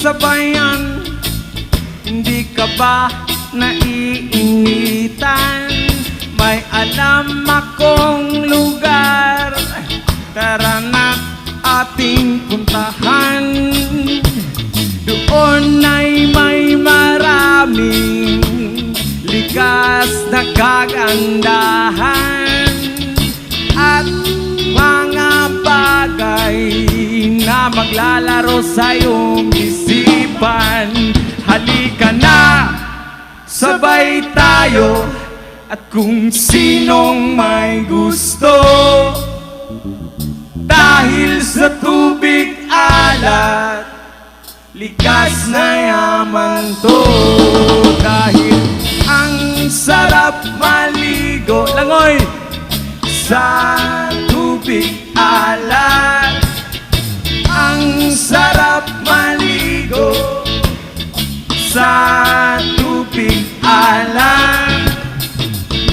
sabayan, hindi ka ba naiinitan? May alam akong lugar, tara na ating puntahan. Doon ay may maraming likas na kagandahan at mga bagay na maglalaro sa iyong isipan. Halika na, sabay tayo, at kung sinong may gusto, dahil sa tubig alat, likas na yaman to. Dahil ang sarap maligo, langoy, sa tubig alat. Ang sarap maligo sa tubig alat.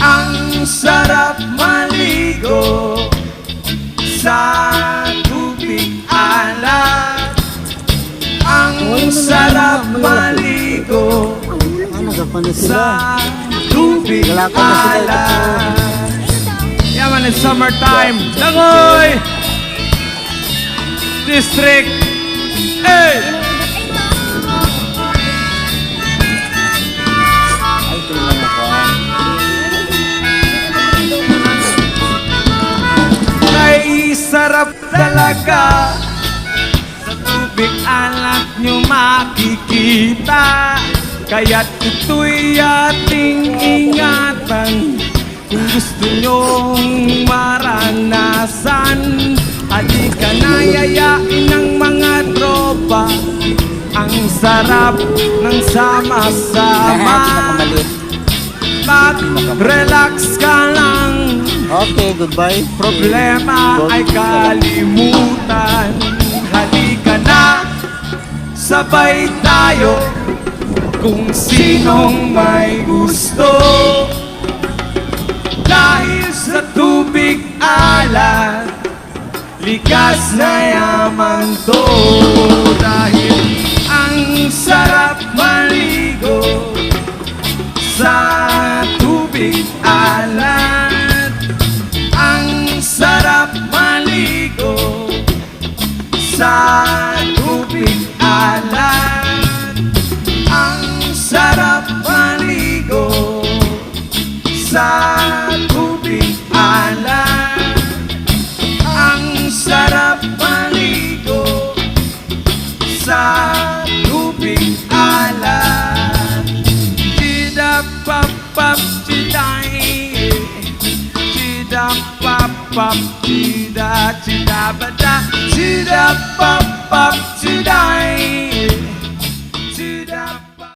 Ang sarap maligo sa tubig alat. Ang sarap maligo sa tubig alat. Yeah man, it's summertime. Langoy! District. Hey! Ay, sarap talaga. Sa tubig alat nyo makikita. Kaya't ito'y ating ingatan. Kung gusto nyong maranasan, halika na, yayain ng mga tropa. Ang sarap ng sama-sama. Mag-relax ka lang. Okay, goodbye. Problema ay kalimutan. Halika na, sabay tayo. Kung sinong may gusto, dahil sa tubig alat, likas na yaman to. Dahil ang sarap maligo sa tubig alat. Ang sarap maligo sa tubig alat. Ang sarap maligo sa tubig alat. Ang sarap maligo sa tubig alat. Chida-pap-pap, chiday. Chida-pap-pap, chida-chida-bada. Chida-pap-pap, chiday.